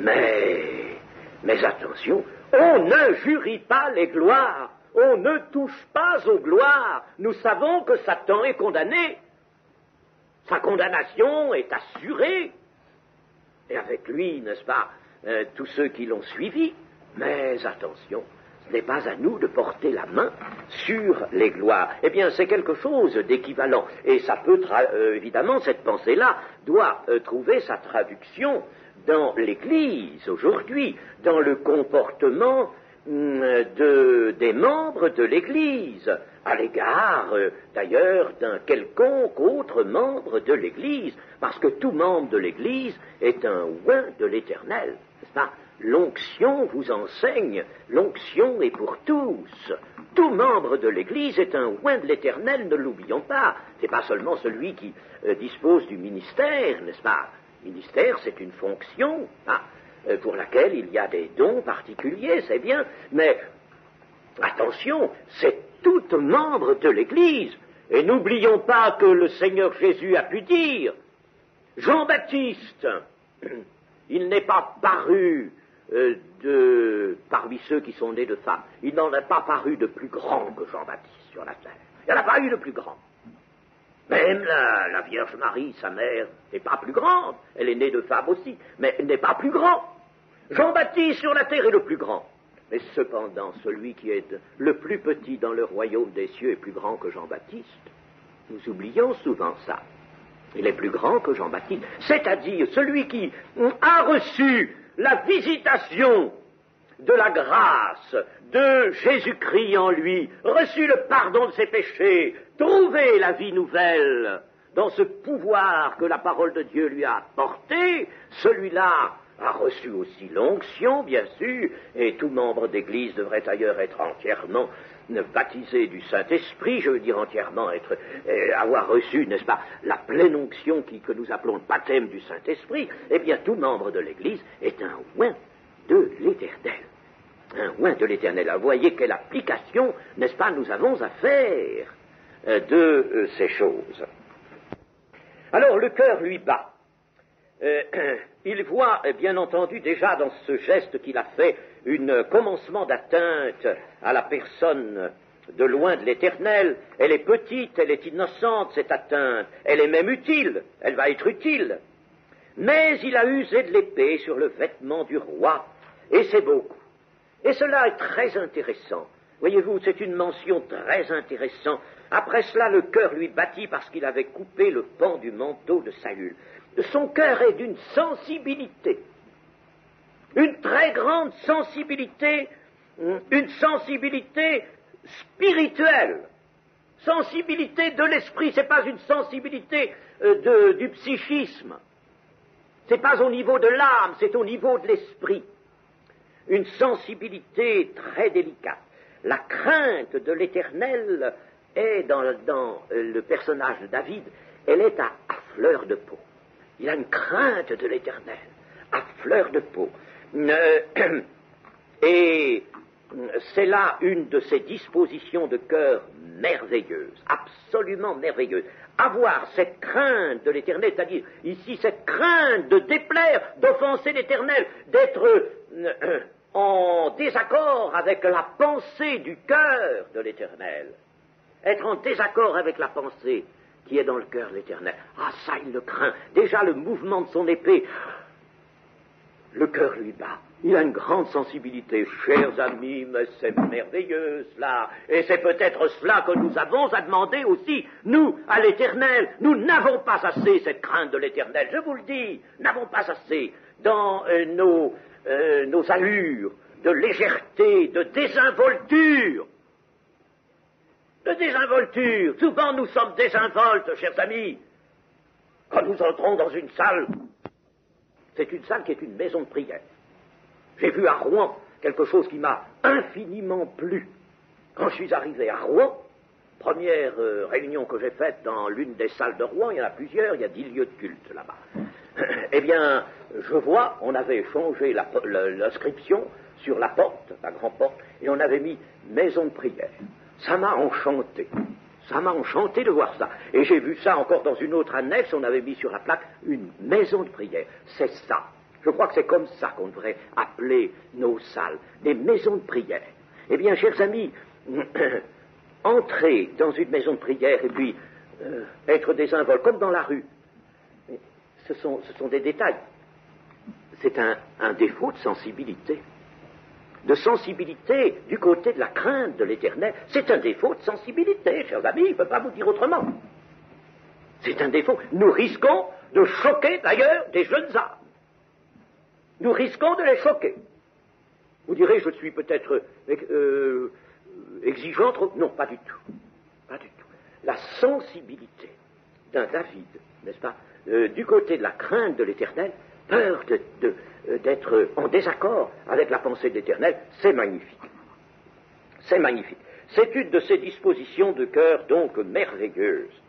Mais attention, on n'injurie pas les gloires. On ne touche pas aux gloires. Nous savons que Satan est condamné. Sa condamnation est assurée. Et avec lui, n'est-ce pas, tous ceux qui l'ont suivi. Mais attention, ce n'est pas à nous de porter la main sur les gloires. Eh bien, c'est quelque chose d'équivalent. Et ça peut, évidemment, cette pensée-là doit trouver sa traduction dans l'Église aujourd'hui, dans le comportement des membres de l'Église, à l'égard, d'ailleurs, d'un quelconque autre membre de l'Église, parce que tout membre de l'Église est un oint de l'Éternel, n'est-ce pas? L'onction vous enseigne, l'onction est pour tous. Tout membre de l'Église est un oint de l'Éternel, ne l'oublions pas. Ce n'est pas seulement celui qui dispose du ministère, n'est-ce pas? Le ministère, c'est une fonction, pour laquelle il y a des dons particuliers, c'est bien, mais attention, c'est tout membre de l'Église. Et n'oublions pas que le Seigneur Jésus a pu dire, Jean-Baptiste, il n'est pas paru parmi ceux qui sont nés de femmes, il n'en a pas paru de plus grand que Jean-Baptiste sur la terre. Il n'y en a pas eu de plus grand. Même la Vierge Marie, sa mère, n'est pas plus grande. Elle est née de femme aussi, mais elle n'est pas plus grande. Jean-Baptiste sur la terre est le plus grand. Mais cependant, celui qui est le plus petit dans le royaume des cieux est plus grand que Jean-Baptiste. Nous oublions souvent ça. Il est plus grand que Jean-Baptiste. C'est-à-dire celui qui a reçu la visitation de la grâce de Jésus-Christ en lui, reçu le pardon de ses péchés, trouvé la vie nouvelle dans ce pouvoir que la parole de Dieu lui a apporté, celui-là a reçu aussi l'onction, bien sûr, et tout membre d'Église devrait d'ailleurs être entièrement baptisé du Saint-Esprit, je veux dire entièrement avoir reçu, n'est-ce pas, la pleine onction que nous appelons le baptême du Saint-Esprit. Eh bien, tout membre de l'Église est un oint de l'Éternel. Un oint de l'Éternel. Vous voyez quelle application, n'est-ce pas, nous avons à faire de ces choses. Alors, le cœur lui bat. Il voit, bien entendu, déjà dans ce geste qu'il a fait, un commencement d'atteinte à la personne de loin de l'Éternel. Elle est petite, elle est innocente, cette atteinte. Elle est même utile, elle va être utile. Mais il a usé de l'épée sur le vêtement du roi, et c'est beaucoup. Et cela est très intéressant. Voyez-vous, c'est une mention très intéressante. Après cela, le cœur lui battit parce qu'il avait coupé le pan du manteau de Saül. Son cœur est d'une sensibilité, une très grande sensibilité, une sensibilité spirituelle, sensibilité de l'esprit, c'est pas une sensibilité du psychisme, c'est pas au niveau de l'âme, c'est au niveau de l'esprit, une sensibilité très délicate. La crainte de l'Éternel est dans le personnage de David, elle est à fleur de peau. Il a une crainte de l'Éternel, à fleur de peau. Et c'est là une de ces dispositions de cœur merveilleuses, absolument merveilleuses. Avoir cette crainte de l'Éternel, c'est-à-dire ici cette crainte de déplaire, d'offenser l'Éternel, d'être en désaccord avec la pensée du cœur de l'Éternel, être en désaccord avec la pensée qui est dans le cœur de l'Éternel. Ah, ça, il le craint. Déjà, le mouvement de son épée, le cœur lui bat. Il a une grande sensibilité. Chers amis, mais c'est merveilleux, cela. Et c'est peut-être cela que nous avons à demander aussi, nous, à l'Éternel. Nous n'avons pas assez cette crainte de l'Éternel. Je vous le dis, n'avons pas assez dans nos allures de légèreté, de désinvolture. De désinvolture. Souvent nous sommes désinvoltes, chers amis. Quand nous entrons dans une salle, c'est une salle qui est une maison de prière. J'ai vu à Rouen quelque chose qui m'a infiniment plu. Quand je suis arrivé à Rouen, première réunion que j'ai faite dans l'une des salles de Rouen, il y en a plusieurs, il y a 10 lieux de culte là-bas. Eh bien, je vois, on avait changé l'inscription sur la porte, la grande porte, et on avait mis maison de prière. Ça m'a enchanté. Ça m'a enchanté de voir ça. Et j'ai vu ça encore dans une autre annexe, on avait mis sur la plaque une maison de prière. C'est ça. Je crois que c'est comme ça qu'on devrait appeler nos salles, des maisons de prière. Eh bien, chers amis, entrer dans une maison de prière et puis être désinvolte, comme dans la rue, ce sont des détails. C'est un défaut de sensibilité. De sensibilité du côté de la crainte de l'Éternel. C'est un défaut de sensibilité, chers amis, il ne peut pas vous dire autrement. C'est un défaut. Nous risquons de choquer, d'ailleurs, des jeunes âmes. Nous risquons de les choquer. Vous direz, je suis peut-être exigeant trop. Non, pas du tout. Pas du tout. La sensibilité d'un David, n'est-ce pas, du côté de la crainte de l'Éternel, peur d'être en désaccord avec la pensée de l'Éternel, c'est magnifique. C'est magnifique. C'est une de ces dispositions de cœur donc merveilleuses.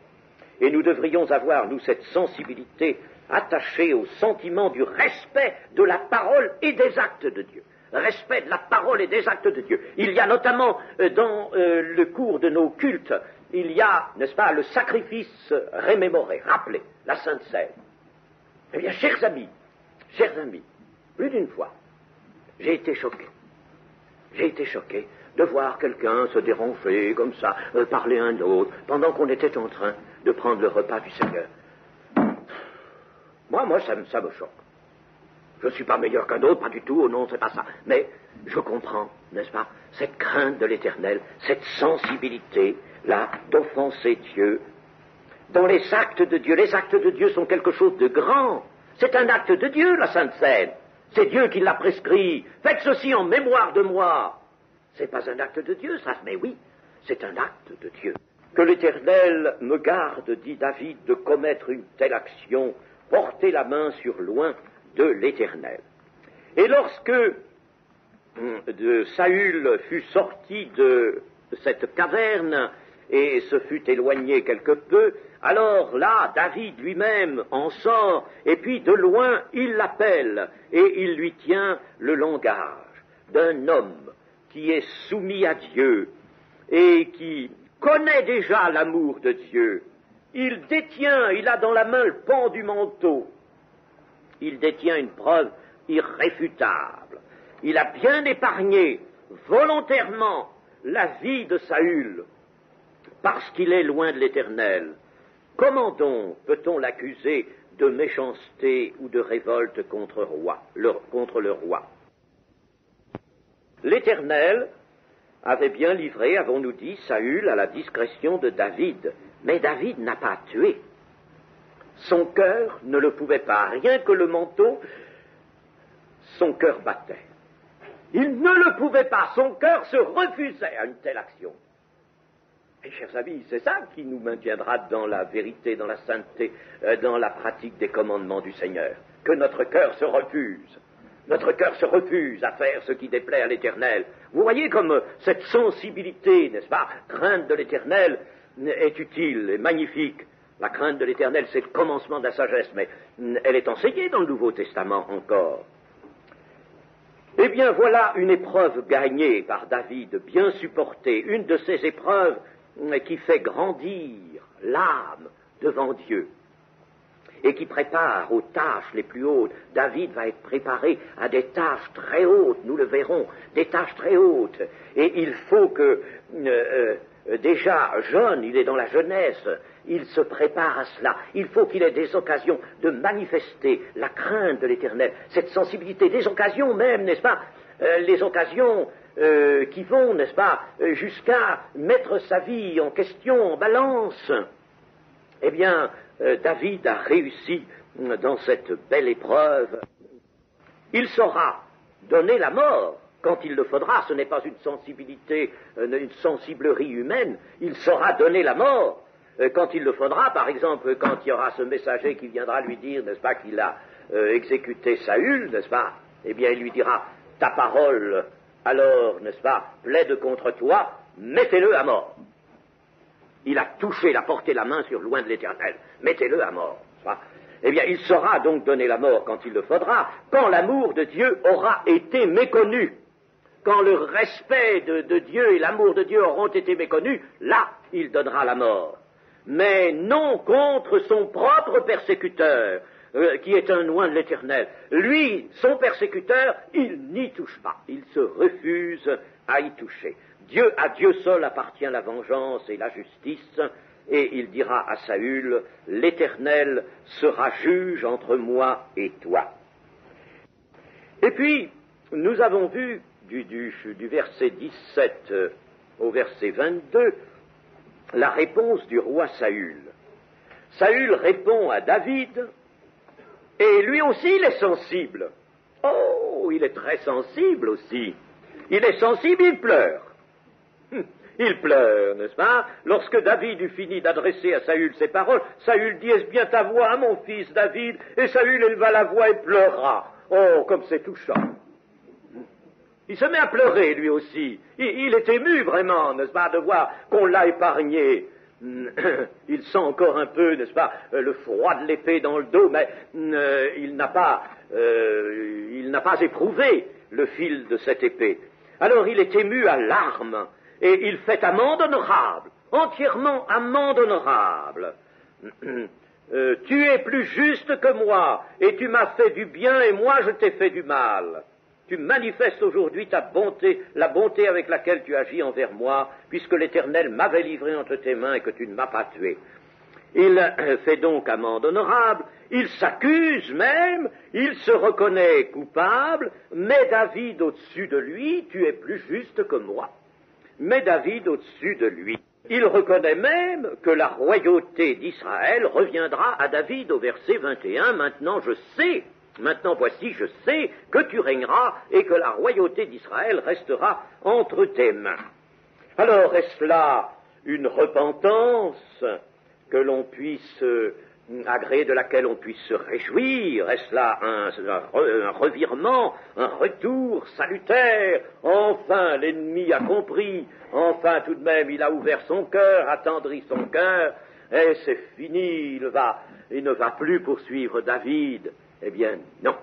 Et nous devrions avoir, nous, cette sensibilité attachée au sentiment du respect de la parole et des actes de Dieu. Respect de la parole et des actes de Dieu. Il y a notamment dans le cours de nos cultes, il y a, n'est-ce pas, le sacrifice remémoré, rappelé, la Sainte Seine. Eh bien, chers amis, plus d'une fois, j'ai été choqué. J'ai été choqué de voir quelqu'un se déranger comme ça, parler un de l'autre, pendant qu'on était en train de prendre le repas du Seigneur. Moi, ça me choque. Je ne suis pas meilleur qu'un autre, pas du tout, oh non, c'est pas ça. Mais je comprends, n'est-ce pas, cette crainte de l'Éternel, cette sensibilité-là d'offenser Dieu. Dans les actes de Dieu sont quelque chose de grand. C'est un acte de Dieu, la Sainte Seine. C'est Dieu qui l'a prescrit. Faites ceci en mémoire de moi. C'est pas un acte de Dieu, ça, mais oui, c'est un acte de Dieu. Que l'Éternel me garde, dit David, de commettre une telle action, porter la main sur loin de l'Éternel. Et lorsque Saül fut sorti de cette caverne et se fut éloigné quelque peu, alors là, David lui-même en sort, et puis de loin, il l'appelle, et il lui tient le langage d'un homme qui est soumis à Dieu, et qui connaît déjà l'amour de Dieu. Il a dans la main le pan du manteau. Il détient une preuve irréfutable. Il a bien épargné volontairement la vie de Saül, parce qu'il est loin de l'Éternel. Comment donc peut-on l'accuser de méchanceté ou de révolte contre le roi? L'Éternel avait bien livré, avons-nous dit, Saül à la discrétion de David. Mais David n'a pas tué. Son cœur ne le pouvait pas. Rien que le manteau, son cœur battait. Il ne le pouvait pas. Son cœur se refusait à une telle action. Et chers amis, c'est ça qui nous maintiendra dans la vérité, dans la sainteté, dans la pratique des commandements du Seigneur. Que notre cœur se refuse. Notre cœur se refuse à faire ce qui déplaît à l'Éternel. Vous voyez comme cette sensibilité, n'est-ce pas, crainte de l'Éternel est utile et magnifique. La crainte de l'Éternel, c'est le commencement de la sagesse, mais elle est enseignée dans le Nouveau Testament encore. Eh bien, voilà une épreuve gagnée par David, bien supportée, une de ces épreuves qui fait grandir l'âme devant Dieu et qui prépare aux tâches les plus hautes. David va être préparé à des tâches très hautes, nous le verrons, des tâches très hautes. Et il faut que, déjà jeune, il est dans la jeunesse, il se prépare à cela. Il faut qu'il ait des occasions de manifester la crainte de l'Éternel, cette sensibilité, des occasions même, n'est-ce pas, les occasions qui vont, n'est-ce pas, jusqu'à mettre sa vie en question, en balance. Eh bien, David a réussi dans cette belle épreuve. Il saura donner la mort quand il le faudra. Ce n'est pas une sensibilité, une sensiblerie humaine. Il saura donner la mort quand il le faudra. Par exemple, quand il y aura ce messager qui viendra lui dire, n'est-ce pas, qu'il a exécuté Saül, n'est-ce pas, eh bien, il lui dira, ta parole alors, n'est-ce pas, plaide contre toi, mettez-le à mort. Il a touché, il a porté la main sur loin de l'Éternel, mettez-le à mort. N'est-ce pas? Eh bien, il saura donc donner la mort quand il le faudra, quand l'amour de Dieu aura été méconnu. Quand le respect de Dieu et l'amour de Dieu auront été méconnus, là, il donnera la mort. Mais non contre son propre persécuteur, qui est un oint de l'Éternel. Lui, son persécuteur, il n'y touche pas. Il se refuse à y toucher. À Dieu seul appartient la vengeance et la justice, et il dira à Saül, l'Éternel sera juge entre moi et toi. Et puis, nous avons vu du verset 17 au verset 22, la réponse du roi Saül. Saül répond à David, et lui aussi il est sensible. Oh, il est très sensible aussi. Il est sensible, il pleure. Il pleure, n'est-ce pas? Lorsque David eut fini d'adresser à Saül ces paroles, Saül dit, est-ce bien ta voix, mon fils David? Et Saül éleva la voix et pleura. Oh, comme c'est touchant. Il se met à pleurer, lui aussi. Il est ému, vraiment, n'est-ce pas, de voir qu'on l'a épargné. Il sent encore un peu, n'est-ce pas, le froid de l'épée dans le dos, mais il n'a pas éprouvé le fil de cette épée. Alors il est ému à larmes, et il fait amende honorable, entièrement amende honorable. Tu es plus juste que moi, et tu m'as fait du bien, et moi je t'ai fait du mal. Tu manifestes aujourd'hui ta bonté, la bonté avec laquelle tu agis envers moi, puisque l'Éternel m'avait livré entre tes mains et que tu ne m'as pas tué. Il fait donc amende honorable, il s'accuse même, il se reconnaît coupable, mais David au-dessus de lui, tu es plus juste que moi. Mais David au-dessus de lui. Il reconnaît même que la royauté d'Israël reviendra à David au verset 21, maintenant voici, je sais que tu régneras et que la royauté d'Israël restera entre tes mains. Alors, est-ce là une repentance que l'on puisse agréer, de laquelle on puisse se réjouir? Est-ce là un revirement, un retour salutaire? Enfin, l'ennemi a compris, enfin, tout de même, il a ouvert son cœur, attendri son cœur, et c'est fini, il ne va plus poursuivre David. Eh bien, non.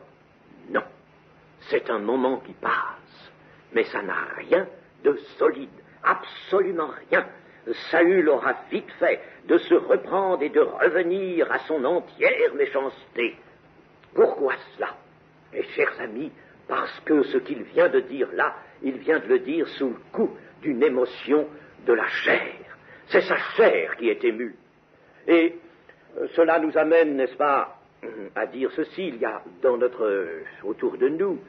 C'est un moment qui passe, mais ça n'a rien de solide, absolument rien. Saül aura vite fait de se reprendre et de revenir à son entière méchanceté. Pourquoi cela? Mes chers amis, parce que ce qu'il vient de dire là, il vient de le dire sous le coup d'une émotion de la chair. C'est sa chair qui est émue. Et cela nous amène, n'est-ce pas, à dire ceci. Il y a autour de nous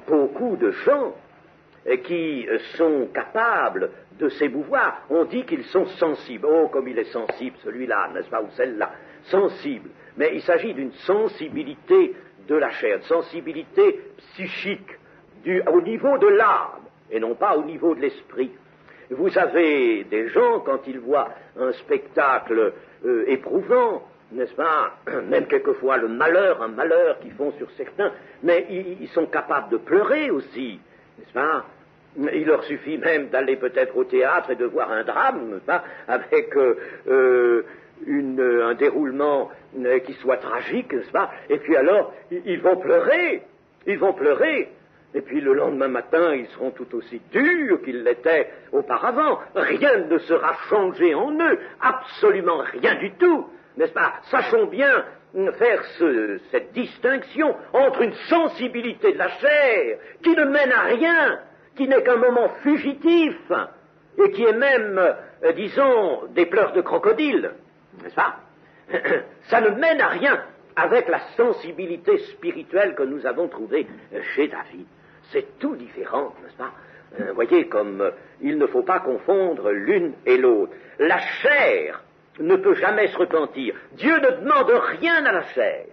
beaucoup de gens qui sont capables de s'émouvoir. On dit qu'ils sont sensibles. Oh, comme il est sensible celui-là, n'est-ce pas, ou celle-là, sensible. Mais il s'agit d'une sensibilité de la chair, une sensibilité psychique au niveau de l'âme et non pas au niveau de l'esprit. Vous avez des gens, quand ils voient un spectacle éprouvant, n'est-ce pas, même quelquefois un malheur qu'ils font sur certains, mais ils sont capables de pleurer aussi, n'est-ce pas? Il leur suffit même d'aller peut-être au théâtre et de voir un drame, n'est-ce pas, avec un déroulement qui soit tragique, n'est-ce pas? Et puis alors, ils vont pleurer, et puis le lendemain matin, ils seront tout aussi durs qu'ils l'étaient auparavant. Rien ne sera changé en eux, absolument rien du tout. N'est-ce pas? Sachons bien faire cette distinction entre une sensibilité de la chair qui ne mène à rien, qui n'est qu'un moment fugitif, et qui est même, disons, des pleurs de crocodile, n'est-ce pas? Ça ne mène à rien avec la sensibilité spirituelle que nous avons trouvée chez David. C'est tout différent, n'est-ce pas? Voyez, comme il ne faut pas confondre l'une et l'autre. La chair ne peut jamais se repentir. Dieu ne demande rien à la chair,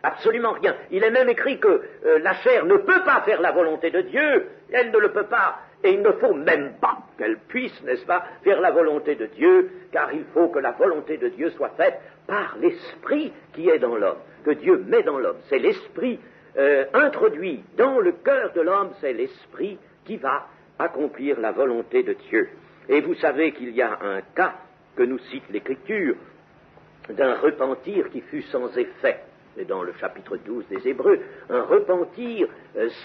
absolument rien. Il est même écrit que la chair ne peut pas faire la volonté de Dieu, elle ne le peut pas, et il ne faut même pas qu'elle puisse, n'est-ce pas, faire la volonté de Dieu, car il faut que la volonté de Dieu soit faite par l'esprit qui est dans l'homme, que Dieu met dans l'homme. C'est l'esprit introduit dans le cœur de l'homme, c'est l'esprit qui va accomplir la volonté de Dieu. Et vous savez qu'il y a un cas que nous cite l'Écriture d'un repentir qui fut sans effet. C'est dans le chapitre 12 des Hébreux, un repentir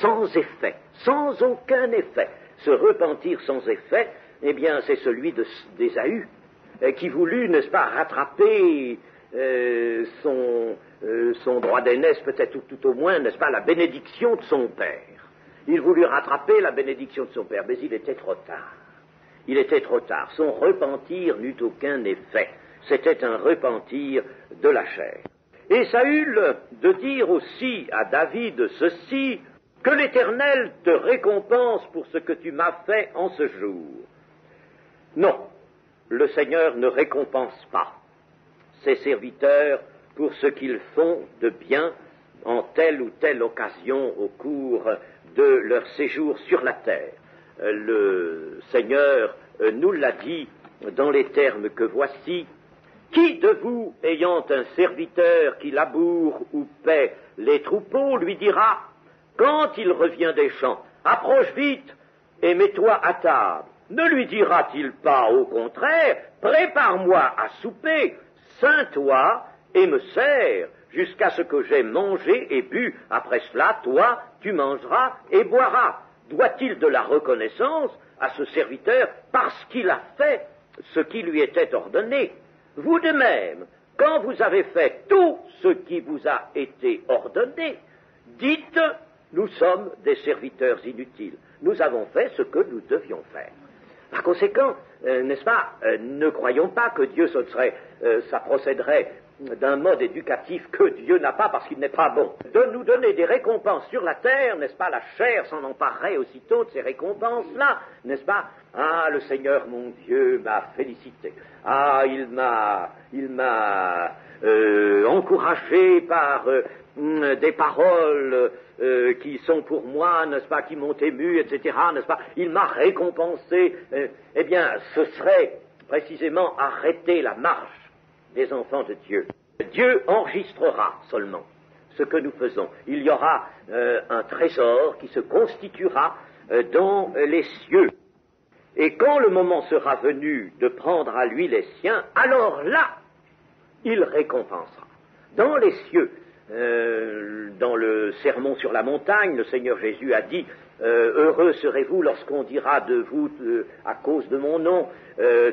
sans effet, sans aucun effet. Ce repentir sans effet, eh bien, c'est celui d'Ésaü, qui voulut, n'est-ce pas, rattraper son droit d'aînesse, peut-être tout au moins, n'est-ce pas, la bénédiction de son père. Il voulut rattraper la bénédiction de son père, mais il était trop tard. Il était trop tard. Son repentir n'eut aucun effet. C'était un repentir de la chair. Et Saül de dire aussi à David ceci, que l'Éternel te récompense pour ce que tu m'as fait en ce jour. Non, le Seigneur ne récompense pas ses serviteurs pour ce qu'ils font de bien en telle ou telle occasion au cours de leur séjour sur la terre. Le Seigneur nous l'a dit dans les termes que voici. Qui de vous, ayant un serviteur qui laboure ou paie les troupeaux, lui dira, quand il revient des champs, approche vite et mets-toi à table. Ne lui dira-t-il pas, au contraire, prépare-moi à souper, ceins-toi et me sers, jusqu'à ce que j'aie mangé et bu. Après cela, toi, tu mangeras et boiras. Doit-il de la reconnaissance à ce serviteur parce qu'il a fait ce qui lui était ordonné? Vous de même, quand vous avez fait tout ce qui vous a été ordonné, dites, nous sommes des serviteurs inutiles. Nous avons fait ce que nous devions faire. Par conséquent, n'est-ce pas, ne croyons pas que Dieu ça procéderait d'un mode éducatif que Dieu n'a pas parce qu'il n'est pas bon. De nous donner des récompenses sur la terre, n'est-ce pas, la chair s'en emparerait aussitôt de ces récompenses-là, n'est-ce pas? Ah, le Seigneur, mon Dieu, m'a félicité. Ah, il m'a encouragé par des paroles qui sont pour moi, n'est-ce pas, qui m'ont ému, etc., n'est-ce pas? Il m'a récompensé. Eh bien, ce serait précisément arrêter la marche des enfants de Dieu. Dieu enregistrera seulement ce que nous faisons. Il y aura un trésor qui se constituera dans les cieux. Et quand le moment sera venu de prendre à lui les siens, alors là, il récompensera. Dans les cieux, dans le sermon sur la montagne, le Seigneur Jésus a dit, heureux serez-vous lorsqu'on dira de vous, à cause de mon nom,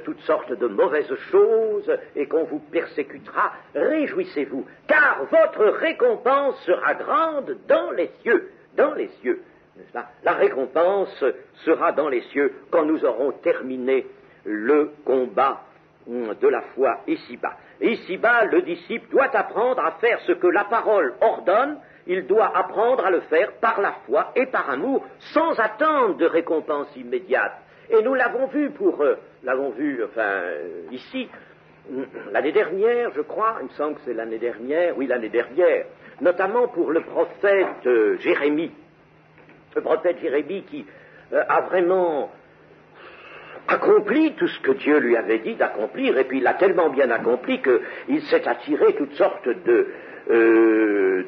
toutes sortes de mauvaises choses, et qu'on vous persécutera. Réjouissez-vous, car votre récompense sera grande dans les cieux, n'est-ce pas? La récompense sera dans les cieux quand nous aurons terminé le combat de la foi ici-bas. Ici-bas, le disciple doit apprendre à faire ce que la parole ordonne. Il doit apprendre à le faire par la foi et par amour, sans attendre de récompense immédiate. Et nous l'avons vu ici, l'année dernière, je crois, il me semble que c'est l'année dernière, notamment pour le prophète Jérémie. Le prophète Jérémie qui a vraiment accompli tout ce que Dieu lui avait dit d'accomplir, et puis il l'a tellement bien accompli qu'il s'est attiré toutes sortes de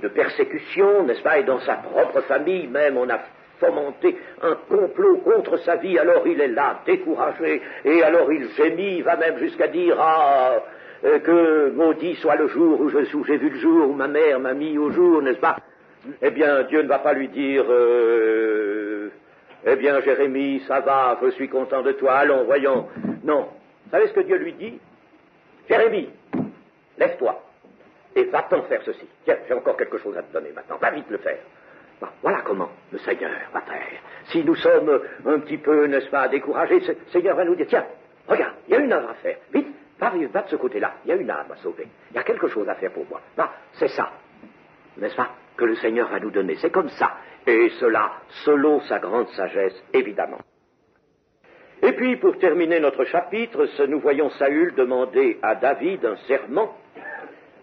persécutions, n'est-ce pas, et dans sa propre famille même, on a fomenté un complot contre sa vie, alors il est là, découragé, et alors il gémit, il va même jusqu'à dire, que maudit soit le jour où j'ai vu le jour, où ma mère m'a mis au jour, n'est-ce pas? Eh bien, Dieu ne va pas lui dire, eh bien, Jérémie, ça va, je suis content de toi, allons, voyons. Non. Vous savez ce que Dieu lui dit? Jérémie, lève-toi et va-t'en faire ceci. Tiens, j'ai encore quelque chose à te donner maintenant, va vite le faire. Bon, voilà comment le Seigneur va faire. Si nous sommes un petit peu, n'est-ce pas, découragés, le Seigneur va nous dire, tiens, regarde, il y a une œuvre à faire. Vite, va de ce côté-là, il y a une âme à sauver. Il y a quelque chose à faire pour moi. Non, c'est ça, n'est-ce pas, que le Seigneur va nous donner. C'est comme ça. Et cela, selon sa grande sagesse, évidemment. Et puis, pour terminer notre chapitre, nous voyons Saül demander à David un serment.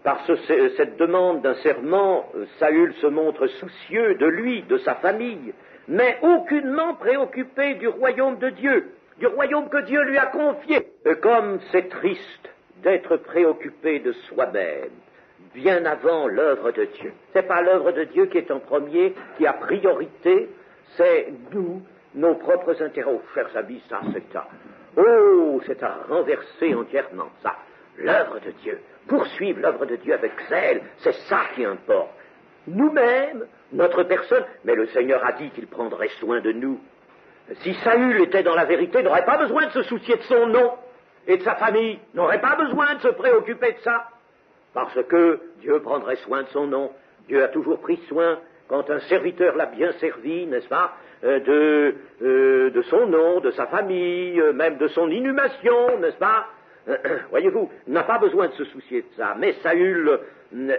Par cette demande d'un serment, Saül se montre soucieux de lui, de sa famille, mais aucunement préoccupé du royaume de Dieu, du royaume que Dieu lui a confié. Comme c'est triste d'être préoccupé de soi-même, bien avant l'œuvre de Dieu. C'est pas l'œuvre de Dieu qui est en premier, qui a priorité, c'est nous nos propres intérêts. Oh, chers amis, ça, c'est à renverser entièrement, ça. L'œuvre de Dieu, poursuivre l'œuvre de Dieu avec zèle, c'est ça qui importe. Nous-mêmes, notre personne, mais le Seigneur a dit qu'il prendrait soin de nous. Si Saül était dans la vérité, il n'aurait pas besoin de se soucier de son nom et de sa famille, n'aurait pas besoin de se préoccuper de ça, parce que Dieu prendrait soin de son nom. Dieu a toujours pris soin, quand un serviteur l'a bien servi, n'est-ce pas, de son nom, de sa famille, même de son inhumation, n'est-ce pas? Voyez-vous, n'a pas besoin de se soucier de ça. Mais Saül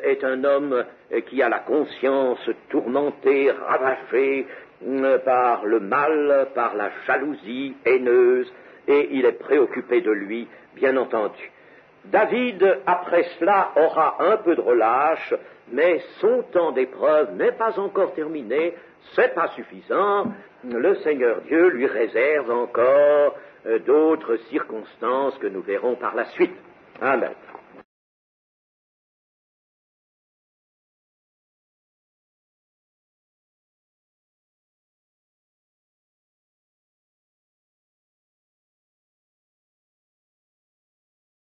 est un homme qui a la conscience tourmentée, ravagée par le mal, par la jalousie haineuse, et il est préoccupé de lui, bien entendu. David, après cela, aura un peu de relâche, mais son temps d'épreuve n'est pas encore terminé, c'est pas suffisant. Le Seigneur Dieu lui réserve encore d'autres circonstances que nous verrons par la suite. Amen.